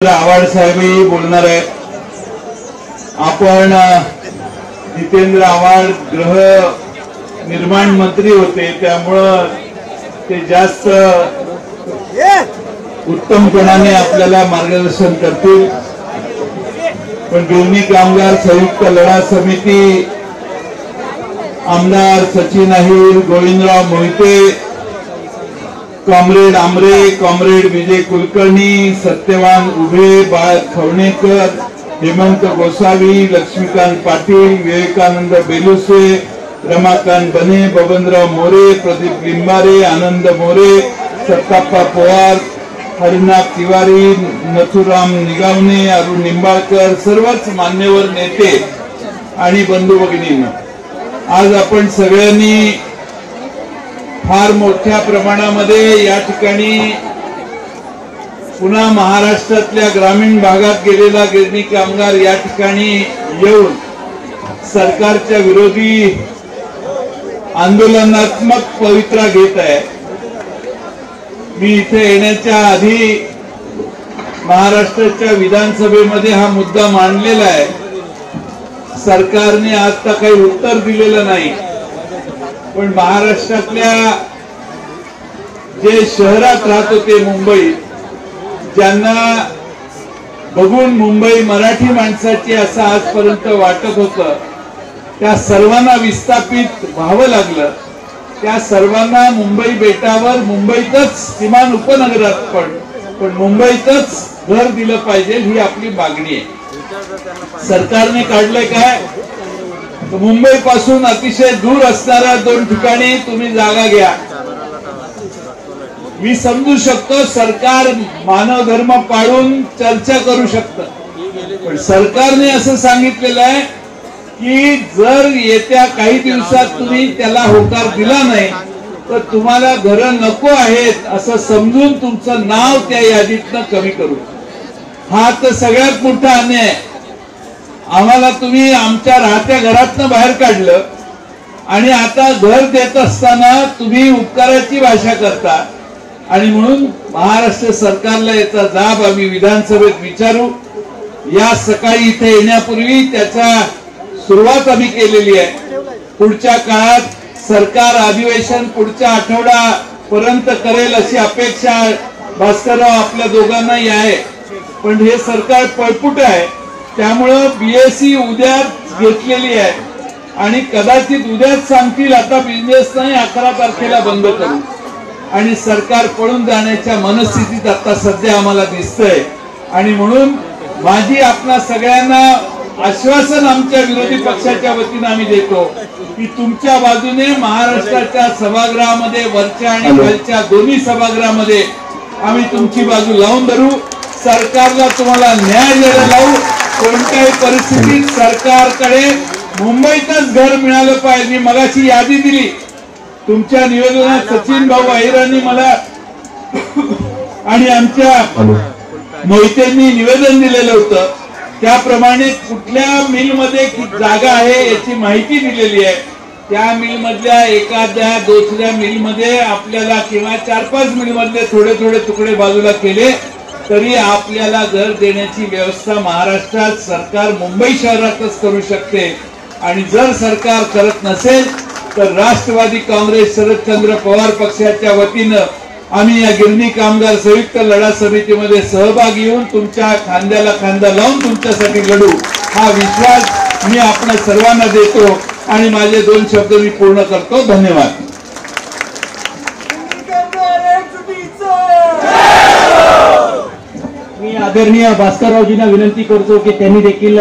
आव्हाड साहेबही बोलणार आहे। आपण जितेंद्र आव्हाड गृह निर्माण मंत्री होते, त्यामुळे ते जास्त उत्तमपणाने आपल्याला मार्गदर्शन करतील। पण गिरणी कामगार संयुक्त लढा समिती आमदार सचिन अहिर, गोविंदराव मोहिते, कॉम्रेड आमरे, कॉम्रेड विजय कुलकर्णी, सत्यवान उभे, बाळ खवणेकर, हेमंत गोसावी, लक्ष्मीकांत पाटील, विवेकानंद बेलुसे, रमाकांत बने, बबनराव मोरे, प्रदीप लिंबारे, आनंद मोरे, सत्ताप्पा पवार, हरिनाथ तिवारी, नथुराम निगावणे, अरुण निंबाळकर, सर्वच मान्यवर नेते आणि बंधू भगिनींनो, आज आपण सगळ्यांनी फार मोठ्या प्रमाणामध्ये या ठिकाणी पुन्हा महाराष्ट्रातल्या ग्रामीण भागात गेलेला गिरणी कामगार या ठिकाणी येऊन सरकारच्या विरोधी आंदोलनात्मक पवित्रा घेत आहे। मी इथे येण्याच्या आधी महाराष्ट्राच्या विधानसभेमध्ये हा मुद्दा मांडलेला आहे। सरकारने आता काही उत्तर दिलेलं नाही, पण महाराष्ट्रातल्या जे शहरात राहत होते मुंबई, ज्यांना बघून मुंबई मराठी माणसाची असं आजपर्यंत वाटत होतं, त्या सर्वांना विस्थापित व्हावं लागलं। त्या सर्वांना मुंबई बेटावर, मुंबईतच किमान उपनगरात पण मुंबईतच घर दिलं पाहिजे, ही आपली मागणी आहे। सरकारने काढलंय काय, मुंबई पासून अतिशय दूर असणाऱ्या 2 ठिकाणी तुम्ही जागा घ्या। मी समजू शकतो सरकार मानव धर्म पाळून चर्चा करू शकतं, पण सरकारने असं सांगितलेलं आहे की जर येत्या काही दिवसात तुम्ही त्याला होकार दिला नाही तर तुम्हाला घरं नको आहेत असं समजून तुमचं नाव त्या यादीतनं कमी करू। हा तर सगळ्यात मोठा अन्याय आहे। आम्हाला तुम्ही आमच्या राहत्या घरातनं बाहेर काढलं आणि आता घर देत असताना तुम्ही उपकाराची भाषा करता, आणि म्हणून महाराष्ट्र सरकारला याचा जाब आम्ही विधानसभेत विचारू। या सकाळी इथे येण्यापूर्वी त्याचा सुरुवात आम्ही केलेली आहे। पुढच्या काळात सरकार अधिवेशन पुढच्या आठवड्यापर्यंत करेल अशी अपेक्षा भास्करराव आपल्या दोघांनाही आहे, पण हे सरकार पळपुट आहे। त्यामुळे बीएससी उद्या घेतलेली आहे आणि कदाचित उद्याच सांगतील आता बिझनेस नाही, 11 तारखेला बंद करू, आणि सरकार पळून जाण्याच्या मनस्थितीत आता सध्या आम्हाला दिसतंय। आणि म्हणून माझी आपल्या सगळ्यांना आश्वासन आमच्या विरोधी पक्षाच्या वतीने आम्ही देतो की तुमच्या बाजूने महाराष्ट्राच्या सभागृहामध्ये, वरच्या आणि खालच्या दोन्ही सभागृहामध्ये आम्ही तुमची बाजू लावून धरू। सरकारला तुम्हाला न्याय द्यायला लावू। कोणत्याही परिस्थितीत सरकारकडे मुंबईतच घर मिळालं पाहिजे। मी मगाशी यादी दिली तुमच्या निवेदनात, सचिन भाऊ अहिरांनी मला आणि आमच्या मोहितेंनी निवेदन दिलेलं होतं, त्याप्रमाणे कुठल्या मिलमध्ये जागा आहे याची माहिती दिलेली आहे। त्या मिल मधल्या एखाद्या दुसऱ्या मिल मध्ये आपल्याला किंवा 4-5 मिल मधले थोडे थोडे तुकडे बाजूला केले तरी आपल्याला घर देण्याची व्यवस्था महाराष्ट्रात सरकार मुंबई शहरातच करू शकते। आणि जर सरकार करत नसेल तर राष्ट्रवादी काँग्रेस शरदचंद्र पवार पक्षाच्या वतीनं आम्ही या गिरणी कामगार संयुक्त लढा समितीमध्ये सहभागी होऊन तुमच्या खांद्याला खांदा लावून तुमच्यासाठी लढू, हा विश्वास मी आपल्या सर्वांना देतो आणि माझे 2 शब्द मी पूर्ण करतो। धन्यवाद। मी आदरणीय भास्कररावजींना विनंती करतो की त्यांनी देखील